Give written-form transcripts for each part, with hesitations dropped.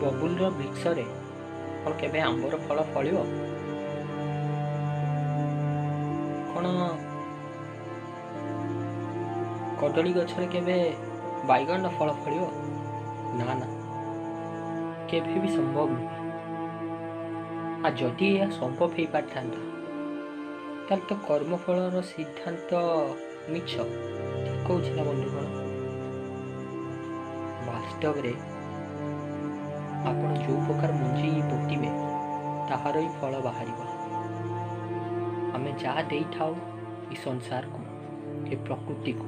ବବୁଲର ବୃକ୍ଷରେ କ'ଣ କେବେ ଆମ୍ବର ଫଳ ଫଳିବ? କ'ଣ କଦଳୀ ଗଛରେ କେବେ ବାଇଗଣର ଫଳ ଫଳିବ? ନା ନା, କେବେ ବି ସମ୍ଭବ ନୁହେଁ। ଆଉ ଯଦି ଏହା ସମ୍ଭବ ହେଇପାରିଥାନ୍ତା ତାହେଲେ ତ କର୍ମଫଳର ସିଦ୍ଧାନ୍ତ ମିଛ। ଠିକ୍ କହୁଛି ନା ବନ୍ଧୁଗଣ? ବାସ୍ତବରେ ଆପଣ ଯେଉଁ ପ୍ରକାର ମଞ୍ଜି ପୋତିବେ ତାହାର ହିଁ ଫଳ ବାହାରିବ। ଆମେ ଯାହା ଦେଇଥାଉ ଏ ସଂସାରକୁ, ଏ ପ୍ରକୃତିକୁ,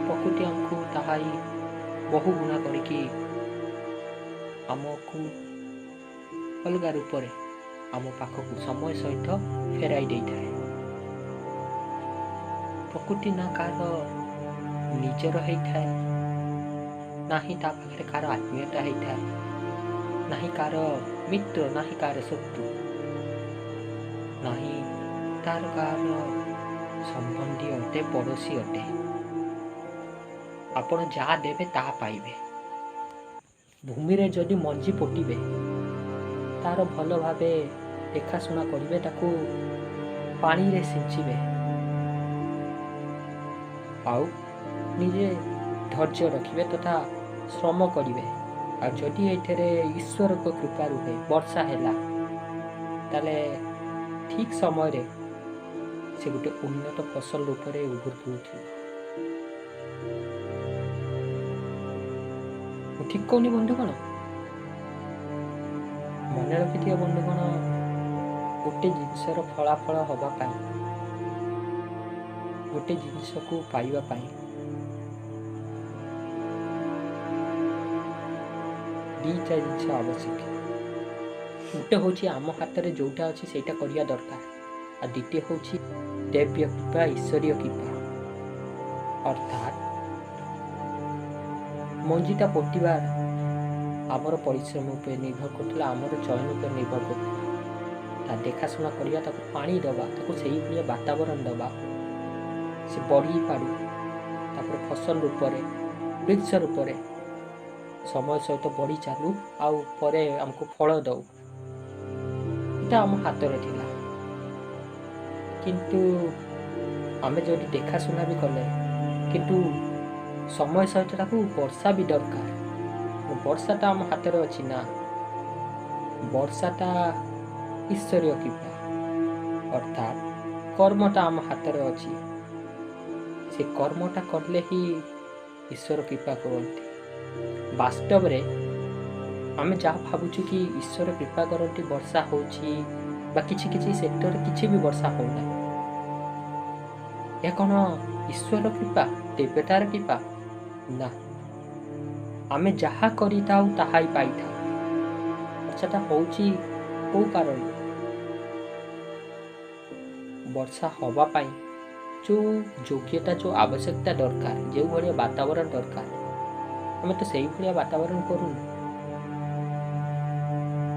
ପ୍ରକୃତି ଆମକୁ ତାହା ହିଁ ବହୁ ଗୁଣା କରିକି ଆମକୁ ଅଲଗା ରୂପରେ ଆମ ପାଖକୁ ସମୟ ସହିତ ଫେରାଇ ଦେଇଥାଏ। ପ୍ରକୃତି ନା କାହାର ନିଜର ହେଇଥାଏ, ନାହିଁ ତା ପାଖରେ କାହାର ଆତ୍ମୀୟତା ହେଇଥାଏ, ନାହିଁ କାହାର ମିତ୍ର, ନାହିଁ କାହାର ଶତ୍ରୁ, ନାହିଁ ତାର କାହାର ସମ୍ବନ୍ଧୀ ଅଟେ, ପଡ଼ୋଶୀ ଅଟେ। ଆପଣ ଯାହା ଦେବେ ତାହା ପାଇବେ। ଭୂମିରେ ଯଦି ମଞ୍ଜି ପୋତିବେ, ତାର ଭଲ ଭାବେ ଦେଖାଶୁଣା କରିବେ, ତାକୁ ପାଣିରେ ସିଞ୍ଚିବେ, ଆଉ ନିଜେ ଧୈର୍ଯ୍ୟ ରଖିବେ ତଥା ଶ୍ରମ କରିବେ। ଆଉ ଯଦି ଏଥିରେ ଈଶ୍ୱରଙ୍କ କୃପା ରୁହେ, ବର୍ଷା ହେଲା, ତାହେଲେ ଠିକ୍ ସମୟରେ ସେ ଗୋଟେ ଉନ୍ନତ ଫସଲ ରୂପରେ ଉଭୁଥିବ। ମୁଁ ଠିକ୍ କହୁନି ବନ୍ଧୁଗଣ? ମନେ ରଖିଥିବେ ବନ୍ଧୁଗଣ, ଗୋଟେ ଜିନିଷର ଫଳାଫଳ ହେବା ପାଇଁ, ଗୋଟେ ଜିନିଷକୁ ପାଇବା ପାଇଁ ଦୁଇଟା ଜିନିଷ ଆବଶ୍ୟକ। ଗୋଟେ ହେଉଛି ଆମ ହାତରେ ଯେଉଁଟା ଅଛି ସେଇଟା କରିବା ଦରକାର, ଆଉ ଦ୍ୱିତୀୟ ହେଉଛି ଦେବ୍ୟ କୃପା, ଈଶ୍ୱରୀୟ କୃପା। ଅର୍ଥାତ୍ ମଞ୍ଜିଟା ପୋତିବା ଆମର ପରିଶ୍ରମ ଉପରେ ନିର୍ଭର କରୁଥିଲା, ଆମର ଚୟନ ଉପରେ ନିର୍ଭର କରୁଥିଲା। ତା ଦେଖାଶୁଣା କରିବା, ତାକୁ ପାଣି ଦେବା, ତାକୁ ସେଇଭଳିଆ ବାତାବରଣ ଦେବା, ସେ ବଢ଼ି ପାରୁ, ତାପରେ ଫସଲ ରୂପରେ, ବୃକ୍ଷ ରୂପରେ ସମୟ ସହିତ ବଢ଼ି ଚାଲୁ, ଆଉ ପରେ ଆମକୁ ଫଳ ଦେଉ। এটা ଆମ ହାତରେ ଥିଲା। କିନ୍ତୁ ଆମେ ଯଦି ଦେଖାଶୁଣା ବି କଲେ, କିନ୍ତୁ ସମୟ ସହିତ ତାକୁ ବର୍ଷା ବି ଦରକାର। ବର୍ଷାଟା ଆମ ହାତରେ ଅଛି ନା? ବର୍ଷାଟା ଈଶ୍ୱରୀୟ କୃପା, ଅର୍ଥାତ୍ କର୍ମଟା ଆମ ହାତରେ ଅଛି। ସେ କର୍ମଟା କଲେ ହିଁ ଈଶ୍ୱର କୃପା କରନ୍ତି। ବାସ୍ତବରେ ଆମେ ଯାହା ଭାବୁଛୁ କି ଈଶ୍ୱର କୃପା କରନ୍ତି, ବର୍ଷା ହେଉଛି, ବା କିଛି କିଛି ସେକ୍ଟରରେ କିଛି ବି ବର୍ଷା ହେଉନାହିଁ, ଏହା କ'ଣ ଈଶ୍ୱର କୃପା, ଦେବତାର କୃପା? ନା, ଆମେ ଯାହା କରିଥାଉ ତାହା ହିଁ ପାଇଥାଉ। ବର୍ଷାଟା ହେଉଛି କେଉଁ କାରଣରୁ? ବର୍ଷା ହେବା ପାଇଁ ଯେଉଁ ଯୋଗ୍ୟତା, ଯେଉଁ ଆବଶ୍ୟକତା ଦରକାର, ଯେଉଁଭଳିଆ ବାତାବରଣ ଦରକାର, ଆମେ ତ ସେଇଭଳିଆ ବାତାବରଣ କରୁନୁ।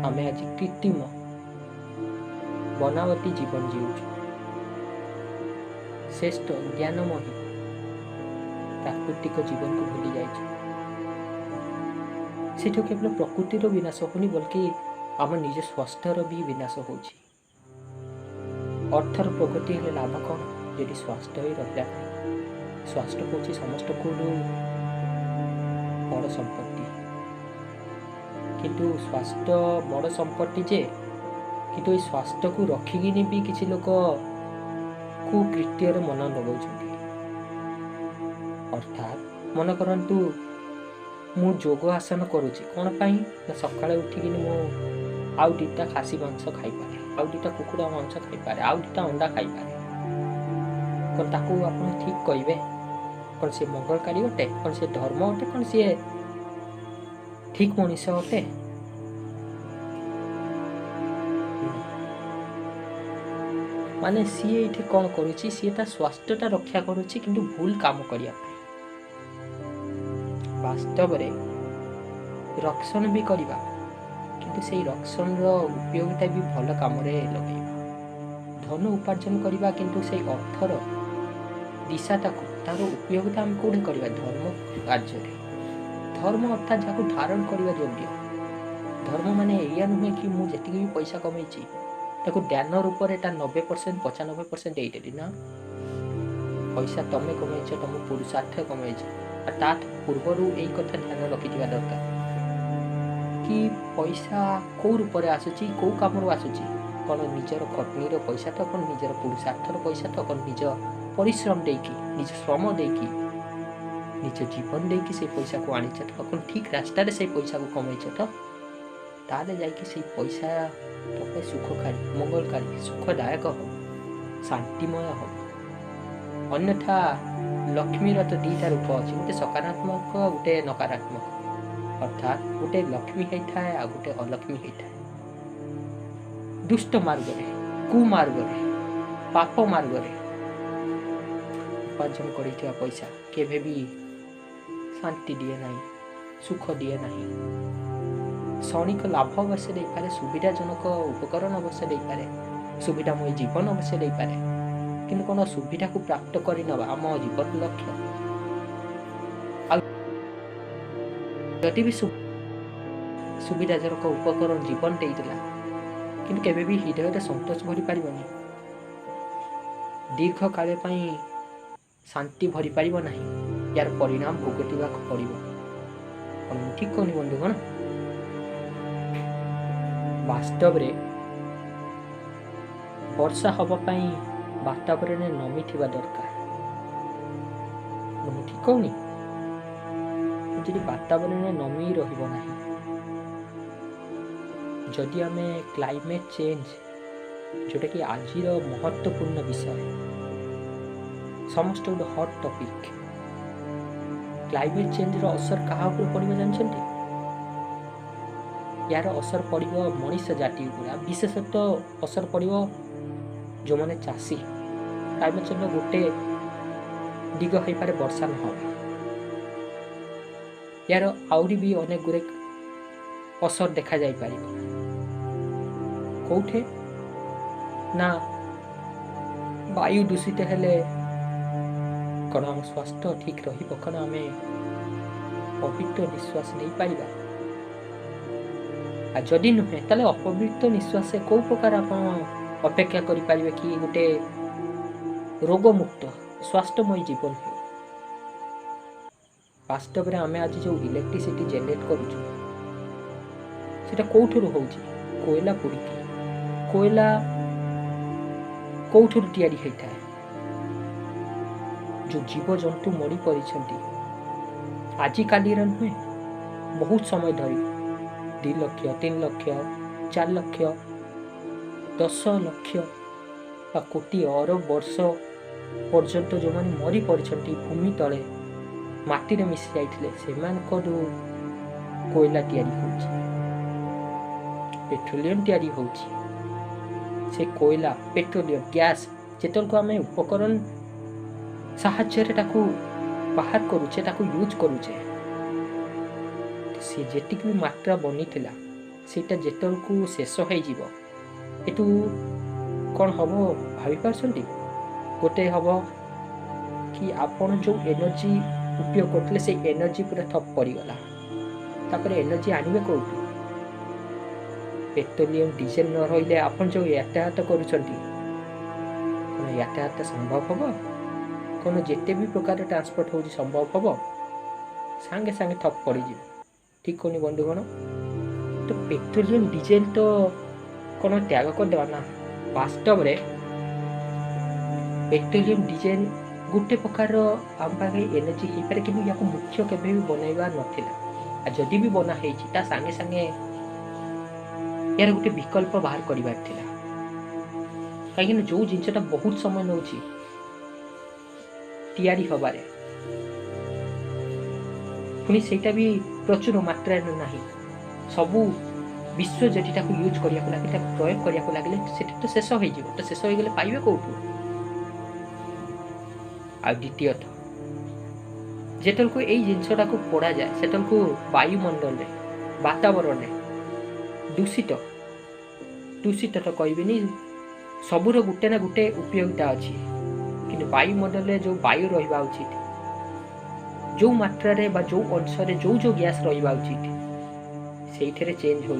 ଆମେ ଆଜି କୃତ୍ରିମ ବନାବତୀ ଜୀବନ ଜିଉଛୁ। ଶ୍ରେଷ୍ଠ ଜ୍ଞାନମୟୀ ପ୍ରାକୃତିକ ଜୀବନକୁ ଭୁଲି ଯାଇଛୁ। ସେଠୁ କେବଳ ପ୍ରକୃତିର ବିନାଶ ହେଉନି, ବଲ୍କି ଆମ ନିଜ ସ୍ୱାସ୍ଥ୍ୟର ବି ବିନାଶ ହେଉଛି। ଅର୍ଥର ପ୍ରଗତି ହେଲେ ଲାଭ କ'ଣ ଯଦି ସ୍ୱାସ୍ଥ୍ୟ ହିଁ ରହିଲା ନାହିଁ? ସ୍ୱାସ୍ଥ୍ୟ ହେଉଛି ସମସ୍ତଙ୍କଠୁ ବଡ଼ ସମ୍ପତ୍ତି। କିନ୍ତୁ ସ୍ୱାସ୍ଥ୍ୟ ବଡ଼ ସମ୍ପତ୍ତି ଯେ, କିନ୍ତୁ ଏଇ ସ୍ୱାସ୍ଥ୍ୟକୁ ରଖିକିନି ବି କିଛି ଲୋକ କୁକୃତ୍ୟରେ ମନ ଲଗାଉଛନ୍ତି। ଅର୍ଥାତ୍ ମନେ କରନ୍ତୁ, ମୁଁ ଯୋଗ ଆସନ କରୁଛି, କ'ଣ ପାଇଁ ନା ସକାଳେ ଉଠିକିନି ମୁଁ ଆଉ ଦୁଇଟା ଖାସି ମାଂସ ଖାଇପାରେ, ଆଉ ଦୁଇଟା କୁକୁଡ଼ା ମାଂସ ଖାଇପାରେ, ଆଉ ଦୁଇଟା ଅଣ୍ଡା ଖାଇପାରେ। କ'ଣ ତାକୁ ଆପଣ ଠିକ୍ କହିବେ? କ'ଣ ସେ ମଙ୍ଗଳକାରୀ ଅଟେ? କ'ଣ ସେ ଧର୍ମ ଅଟେ? କ'ଣ ସିଏ ଠିକ୍ ମଣିଷ ଅଟେ? ମାନେ ସିଏ ଏଇଠି କ'ଣ କରୁଛି? ସିଏ ତା ସ୍ୱାସ୍ଥ୍ୟଟା ରକ୍ଷା କରୁଛି, କିନ୍ତୁ ଭୁଲ କାମ କରିବା ପାଇଁ। ବାସ୍ତବରେ ରକ୍ଷଣ ବି କରିବା, କିନ୍ତୁ ସେଇ ରକ୍ଷଣର ଉପଯୋଗିତା ବି ଭଲ କାମରେ ଲଗାଇବା। ଧନ ଉପାର୍ଜନ କରିବା, କିନ୍ତୁ ସେଇ ଅର୍ଥର ଦିଶାଟାକୁ, ତାର ଉପଯୋଗିତା ଆମେ କେଉଁଠି କରିବା? ଧର୍ମ କାର୍ଯ୍ୟରେ। ଧର୍ମ ଅର୍ଥାତ୍ ଯାହାକୁ ଧାରଣ କରିବା ଯୋଗ୍ୟ। ଧର୍ମ ମାନେ ଏଇଆ ନୁହେଁ କି ମୁଁ ଯେତିକି ବି ପଇସା କମେଇଛି ତାକୁ ଦାନ ରୂପରେ ତା 90% 95% ଦେଇଦେଲି ନା। ପଇସା ତମେ କମେଇଛ, ତମ ପୁରୁଷାର୍ଥ କମେଇଛ, ଆଉ ତା ପୂର୍ବରୁ ଏଇ କଥା ଧ୍ୟାନ ରଖିଥିବା ଦରକାର କି ପଇସା କେଉଁ ରୂପରେ ଆସୁଛି, କେଉଁ କାମରୁ ଆସୁଛି। କ'ଣ ନିଜର ଖଟଣିର ପଇସା ତ, କ'ଣ ନିଜର ପୁରୁଷାର୍ଥର ପଇସା ତ, କ'ଣ ନିଜ ପରିଶ୍ରମ ଦେଇକି, ନିଜ ଶ୍ରମ ଦେଇକି, ନିଜ ଜୀବନ ଦେଇକି ସେଇ ପଇସାକୁ ଆଣିଛ ତ, କ'ଣ ଠିକ୍ ରାସ୍ତାରେ ସେଇ ପଇସାକୁ କମେଇଛ ତ, ତାହେଲେ ଯାଇକି ସେଇ ପଇସା ତମେ ସୁଖକାରୀ, ମଙ୍ଗଳକାରୀ, ସୁଖଦାୟକ ହେବ, ଶାନ୍ତିମୟ ହେବ। ଅନ୍ୟଥା ଲକ୍ଷ୍ମୀର ତ ଦୁଇଟା ରୂପ ଅଛି, ଗୋଟେ ସକାରାତ୍ମକ, ଗୋଟେ ନକାରାତ୍ମକ। ଅର୍ଥାତ୍ ଗୋଟେ ଲକ୍ଷ୍ମୀ ହେଇଥାଏ ଆଉ ଗୋଟେ ଅଲକ୍ଷ୍ମୀ ହେଇଥାଏ। ଦୁଷ୍ଟ ମାର୍ଗରେ, କୁମାର୍ଗରେ, ପାପ ମାର୍ଗରେ ଉପାର୍ଜନ କରିଥିବା ପଇସା କେବେ ବି ଶାନ୍ତି ଦିଏ ନାହିଁ, ସୁଖ ଦିଏ ନାହିଁ। କ୍ଷଣିକ ଲାଭ ଅବଶ୍ୟ ଦେଇପାରେ, ସୁବିଧାଜନକ ଉପକରଣ ଅବଶ୍ୟ ଦେଇପାରେ, ସୁବିଧାମୟ ଜୀବନ ଅବଶ୍ୟ ଦେଇପାରେ, କିନ୍ତୁ କ'ଣ ସୁବିଧାକୁ ପ୍ରାପ୍ତ କରିନେବା ଆମ ଜୀବନ ଲକ୍ଷ୍ୟ? ଆଉ ଯଦି ବି ସୁବିଧାଜନକ ଉପକରଣ ଜୀବନ ଦେଇଥିଲା କିନ୍ତୁ କେବେ ବି ହୃଦୟରେ ସନ୍ତୋଷ ଭରିପାରିବନି, ଦୀର୍ଘ କାଳ ପାଇଁ ଶାନ୍ତି ଭରିପାରିବ ନାହିଁ, ଏହାର ପରିଣାମ ଭୋଗିବାକୁ ପଡ଼ିବ। କ'ଣ ମୁଁ ଠିକ୍ କହୁନି ବନ୍ଧୁଗଣ? ବାସ୍ତବରେ ବର୍ଷା ହେବା ପାଇଁ ବାତାବରଣରେ ନମି ଥିବା ଦରକାର। ମୁଁ ଠିକ୍ କହୁନି? ଯଦି ବାତାବରଣରେ ନମି ରହିବ ନାହିଁ, ଯଦି ଆମେ କ୍ଲାଇମେଟ୍ ଚେଞ୍ଜ, ଯେଉଁଟାକି ଆଜିର ମହତ୍ତ୍ୱପୂର୍ଣ୍ଣ ବିଷୟ, ସମସ୍ତ ଗୋଟେ ହଟ୍ ଟପିକ୍, କ୍ଲାଇମେଟ୍ ଚେଞ୍ଜର ଅସର କାହା ଉପରେ ପଡ଼ିବ ଜାଣିଛନ୍ତି? यार असर पड़ो मनीष जाति विशेषतः असर पड़ो जो मैंने चाषी क्लाइमेट चेंज गोटे दिग हो पारे वर्षा न यार आहरी भी अनेक गुरे असर देखा जाई पार कौटे ना वायु दूषित हेले कौन आम स्वास्थ्य ठीक रही आम पवित्र निश्वास नहीं पाइबा जदि नुहे ताले अपवित्र निश्वास कौ प्रकार आप अपेक्षा करें कि गोटे रोगमुक्त स्वास्थ्यमय जीवन हो वास्तव में आम आज जो इलेक्ट्रिसिटी जेनेरेट करूँ कौठू हो कोयला पोड़ी कोयला कौठू तैयारी होता है जो जीव जंतु मरी पड़ी आजिकाली नुहे बहुत समय धरी 2 लाख 3 लाख 4 लाख 10 लाख कोटी अरब वर्ष पर्यंत जो मैंने मरी पड़ी भूमि तले माटी मिसी जाते से कोयला तैयारी हो पेट्रोलियम तैयारी हो से कोयला पेट्रोलियम गैस जितल को आम उपकरण साहाय्य बाहर करुचे यूज करुचे सी जेटिक भी मात्रा बनी थिला सेटा जेतल को शेष हो एटू कौन हम भाई पार्टी गोटे हम कि आपण जो एनर्जी उपयोग करते से एनर्जी पूरा ठप पड़गला तापर एनर्जी आनिबे कौटू पेट्रोलियम डीजेल न रही आप जो यातायात करुँच यातायात संभव हम कौन जिते भी प्रकार ट्रांसपोर्ट हो संभव हम सांगे सांगे ठप पड़ ठीक कौन बंधुगण तो पेट्रोलियम डीजेल तो कौन त्याग करदे ना वास्तव में पेट्रोलियम डीजेल गोटे प्रकार आम पाखे एनर्जी हो पारे कि मुख्य केवे भी बनवा नाला जदि भी बना सांगे सांगे यार गोटे विकल्प बाहर कर कहीं जो जिनटा बहुत समय नौ तैयारी हबारे पुणी सेटा भी प्रचुर मात्रा ना सबू विश्व जदि यूज करने लगे प्रयोग करने लगे से तो शेष हो तो शेष हो गले पाइबे कौटू आ द्वितीयत जेतल को यही जिनसा को पोड़ा जाए सेतल को वायुमंडल वातावरण दूषित दूषित तो कहबी सबूर गोटे ना गोटे उपयोगिता अच्छी कि वायुमंडल जो वायु रहा उचित जो मात्रा बा जो अंशरे जो जो गैस रहा उचित से चेंज हो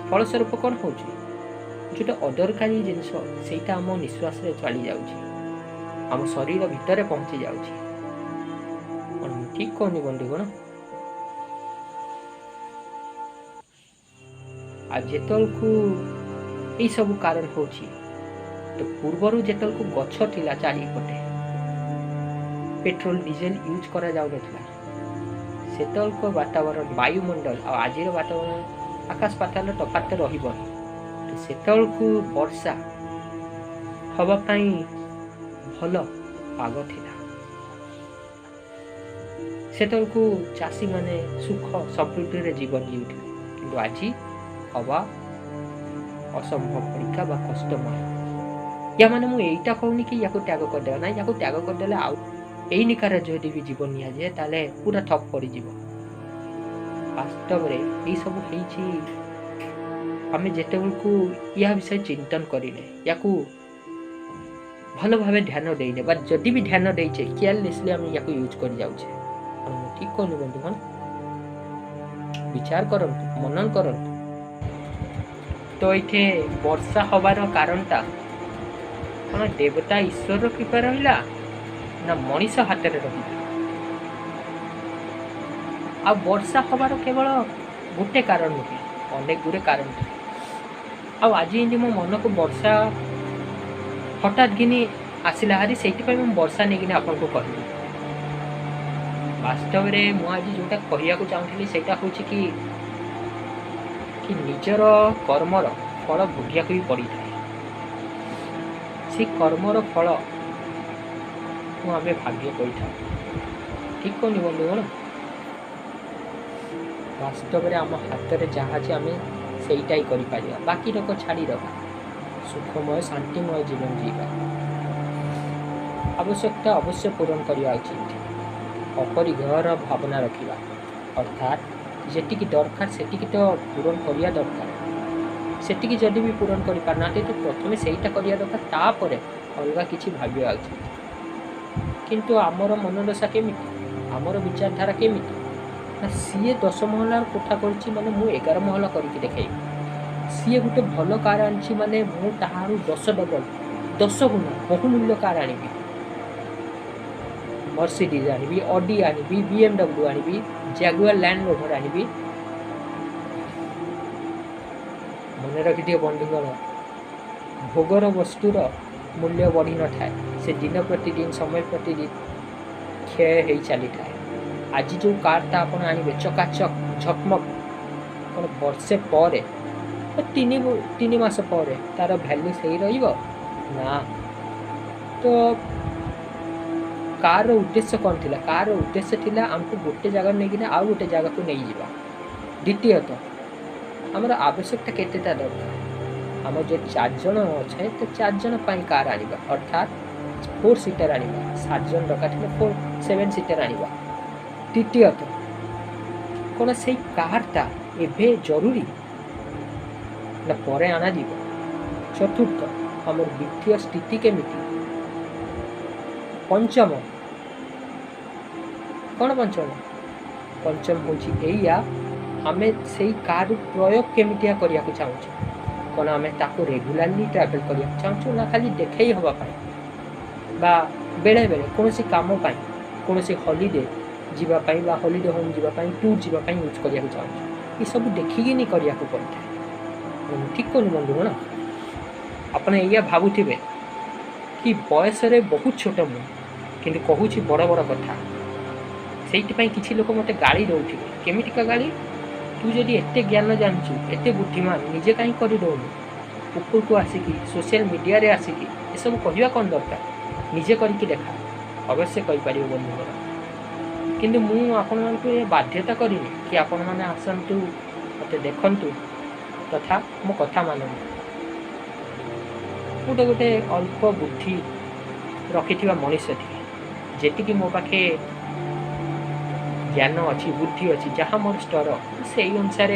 फलस्वरूप कौन हो जोटा अदरकारी जिनस से आम निश्वास चली जाम शरीर भितर पहुंची जाऊँगी ठीक कहनी बंधुगण आज जेतलकू यही सब कारण हो तो पूर्वर जेतलकू गछ थिला चारिपटे पेट्रोल डीजेल यूज करा जाऊ नथिला सेतलको वातावरण वायुमंडल और आज वातावरण आकाश पाताल तफात तो रहिबो सेतलकू वर्षा हवा पाई भल पाग थिला सेतलकू चाषी माने सुख समृद्धि रे जीवन जीउथिले किंतु आज हवा असंभव परीक्षा बा कष्टमय या माने मु एटा कहूनी कि याको त्याग कर देना ना याको त्याग कर देले आउ एई निकार जदि भी जीवन निया जे ताले पूरा ठप पड़ी जीवो वास्तव रे एई सब हेछि आमे जेतेबेलकू या विषय चिंतन करिले याकू भल भावे ध्यान देइने बा जदि भी ध्यान देइछे केयरलेसली आमे याकू यूज कर जाउछे ठीक कहलु बंधुगण विचार करंतु मनन करंतु तो ये वर्षा हबार कारणटा कौन देवता ईश्वर कृपा रहा ना मनीष हाथ में रहा आ वर्षा हबार केवल गोटे कारण नुहे अनेक गुड़े कारण आज मो मन को वर्षा हठात किनी आसला हारी से वर्षा नहीं आपन को कहली वास्तव में मुझे जोटा कहवाक चाहूँगी से कि निजर कर्मर फल भोगिया भी पड़ी था से कर्मर फल आम भाग्य कही था ठीक कहनी बंधुगण वास्तव में आम हाथ में जहाँ आम सेटा ही कर बाकी लोक छाड़ी रखा सुखमय शांतिमय जीवन जीवा आवश्यकता अवश्य पूरण करवा उचित अपरिग्रहर भावना रखा अर्थात जेटिकी दरकार सेटिकी तो पूरण करिया दरकार सेटिकी जदि भी पूरण करि पारना तो प्रथमे सेटा करिया दरकार तापर अलगा किछि भाबिया उचित किंतु आमर मनोदशा केमिति आमर विचारधारा केमिति ना सीए 10 महलार कोठा करछि माने मु 11 महला करिकि देखाई सीए गुटे भलो कार आनछि माने मु ताहारु 10 डबल 10 गुना बहुमूल्य कार आनिबि मर्सिडीज आनिबि ऑडी आनिबि बीएमडब्ल्यू आनिबि जैगुआर लैंड रोवर आनिबि मन रखिदिए बंधुगण भोगर वस्तुर मूल्य बढ़ी न थाए से दिन प्रतिदिन समय प्रतिदिन क्षय हो चली थाए आज जो कारटा आपन आनिबे चकाचक झकमक कौन वर्षे पर तीन मास पर तार भैल्यू सही रहिबो ना तो कार उद्देश्य कौन थिला कार उद्देश्य थिला हमको गोटे जगह नहीं कि आउ गोटे जगह को नहीं जावा द्वितीयतः आमर आवश्यकता केतेटा दरकार आम जो 4 जन अच्छे तो 4 जन पाई कार आनिबा अर्थात 4 सीटर आनिबा 7 जन दरकार थिले 7 सीटर आनिबा द्वितीयतः कौन से कारटा एभे जरूरी ना परे आना जीव चतुर्थ आमर वित्तीय स्थिति केमिति पंचम कौन पंचम होया आम से कार प्रयोग केमितिया करिया को चाहूँ कौन आम ताको रेगुलारली ट्रावेल करिया चाहूँ ना खाली देखई हवापाई बा बेले बेले कौन सी काम पाई कौन सी हॉलिडे जीवापाई बा हॉलिडे होम जीवापाई टूर जीवापाई यूज करिया को चाहूँ ये सब देखिकी नहीं करिया को पड़ता है ठीक कहूँ बंधुगण आपने या भावुथिबे कि बयस रे बहुत छोट मु किंतु कहूँ बड़ बड़ कथा से किसी लोक मत गाड़ी दौथे केमिटिका गाड़ी तू जदि एते ज्ञान जानचु एते बुद्धिमान निजे कहीं कर दौनु ऊपर को आसिकी सोशल मीडिया रे आसिकी ये सब कहवा कौन दरकार निजे करके देखा अवश्य कहीपर बंधुगण किंतु मु आपण मानकु बाध्यता करिनी कि आपण माने आसंतु मते देखंतु तथा मो कथा मानंतु गोटे गोटे अल्प बुद्धि रखिथिबा मनुष्य थी जेतिकी मो पाखे ज्ञान अच्छी बुद्धि अच्छी जहाँ मोर स्तर से अनुसार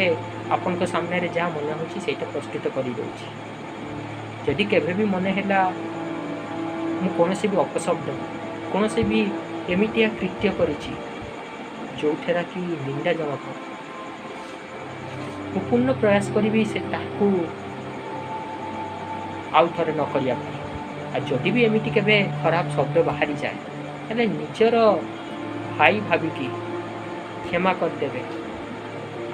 आपण को सामने रे जहाँ मन हो प्रस्तुत कर जदि केवे भी मन है कौन भी अपशब्द कौन भी ଏମିତିଆ କୃତ୍ୟ କରିଛି ଯେଉଁଥିରେ କି ନିନ୍ଦାଜନକ। ମୁଁ ପୂର୍ଣ୍ଣ ପ୍ରୟାସ କରିବି ସେ ତାକୁ ଆଉ ଥରେ ନ କରିବା ପାଇଁ। ଆଉ ଯଦି ବି ଏମିତି କେବେ ଖରାପ ଶବ୍ଦ ବାହାରିଯାଏ ହେଲେ ନିଜର ଭାଇ ଭାବିକି କ୍ଷମା କରିଦେବେ,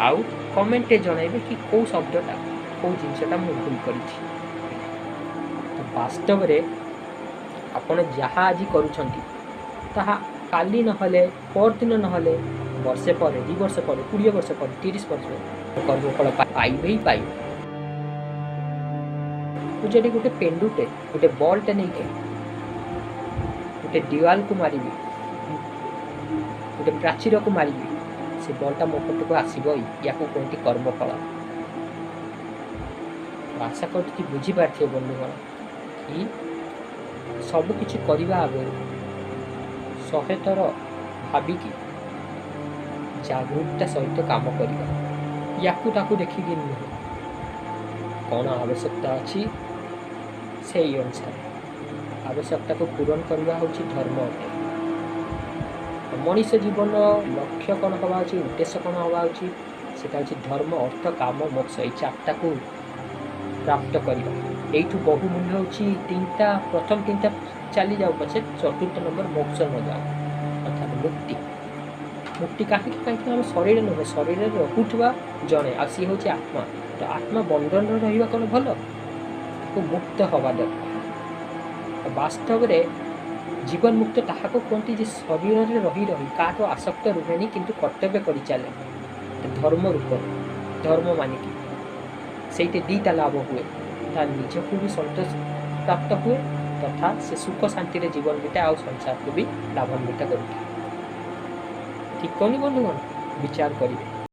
ଆଉ କମେଣ୍ଟରେ ଜଣାଇବେ କି କେଉଁ ଶବ୍ଦଟା କେଉଁ ଜିନିଷଟା ମୁଁ ଭୁଲ କରିଛି। ତ ବାସ୍ତବରେ ଆପଣ ଯାହା ଆଜି କରୁଛନ୍ତି ତାହା କାଲି ନହେଲେ ପରଦିନ ନହେଲେ ବର୍ଷେ ପରେ, 2 ବର୍ଷ ପରେ, 20 ବର୍ଷ ପରେ, 30 ବର୍ଷ ପରେ କର୍ମଫଳ ପାଇବେ ହିଁ ପାଇବେ। ମୁଁ ଯଦି ଗୋଟେ ପେଣ୍ଡୁଟେ ଗୋଟେ ବଲ୍ଟେ ନେଇକି ଗୋଟେ ଦିୱାଲକୁ ମାରିବି, ଗୋଟେ ପ୍ରାଚୀରକୁ ମାରିବି, ସେ ବଲ୍ଟା ମୋ ପଟକୁ ଆସିବ ହିଁ। ୟାକୁ କୁହନ୍ତି କର୍ମଫଳ। ଆଶା କରୁଛି ବୁଝିପାରିଥିବେ ବନ୍ଧୁଗଣ କି ସବୁ କିଛି କରିବା ଆଗରୁ 100 ଥର ଭାବିକି ଜାଗୃତିତା ସହିତ କାମ କରିବା। ୟାକୁ ତାକୁ ଦେଖିକି ନୁହେଁ, କ'ଣ ଆବଶ୍ୟକତା ଅଛି ସେଇ ଅନୁସାରେ ଆବଶ୍ୟକତାକୁ ପୂରଣ କରିବା ହେଉଛି ଧର୍ମ ଅଟେ। ମଣିଷ ଜୀବନ ଲକ୍ଷ୍ୟ କ'ଣ ହେବା ଉଚିତ, ଉଦ୍ଦେଶ୍ୟ କ'ଣ ହେବା ଉଚିତ, ସେଟା ହେଉଛି ଧର୍ମ, ଅର୍ଥ, କାମ, ମୋକ୍ଷ। ଏଇ 4টাକୁ ପ୍ରାପ୍ତ କରିବା। ଏଇଠୁ ବହୁ ମୂଲ୍ୟ ହେଉଛି 3ଟା, ପ୍ରଥମ 3ଟା ଚାଲିଯାଉ ପଛେ 4ର୍ଥ ନମ୍ବର ମୋକ୍ଷ ନ ଯାଉ, ଅର୍ଥାତ୍ ମୁକ୍ତି। ମୁକ୍ତି କାହିଁକି? କାହିଁକିନା ଆମ ଶରୀର ନୁହେଁ, ଶରୀରରେ ରହୁଥିବା ଜଣେ, ଆଉ ସିଏ ହେଉଛି ଆତ୍ମା। ତ ଆତ୍ମା ବନ୍ଧନରେ ରହିବା କ'ଣ ଭଲ? ତାକୁ ମୁକ୍ତ ହେବା ଦରକାର। ବାସ୍ତବରେ ଜୀବନ ମୁକ୍ତ ତାହାକୁ କୁହନ୍ତି ଯେ ଶରୀରରେ ରହି ରହି କାହାଠୁ ଆସକ୍ତ ରୁହେନି, କିନ୍ତୁ କର୍ତ୍ତବ୍ୟ କରିଚାଲେ ଧର୍ମ ରୂପରେ, ଧର୍ମ ମାନିକି। ସେଇଠି 2ଟା ଲାଭ ହୁଏ, ତା ନିଜକୁ ବି ସନ୍ତୋଷ ପ୍ରାପ୍ତ ହୁଏ ତଥା ସେ ସୁଖ ଶାନ୍ତିରେ ଜୀବନ ବିତାଏ, ଆଉ ସଂସାରକୁ ବି ଲାଭାନ୍ୱିତ କରିଥାଏ। ଠିକ୍ କହୁନି ବନ୍ଧୁଗଣ? ବିଚାର କରିବେ।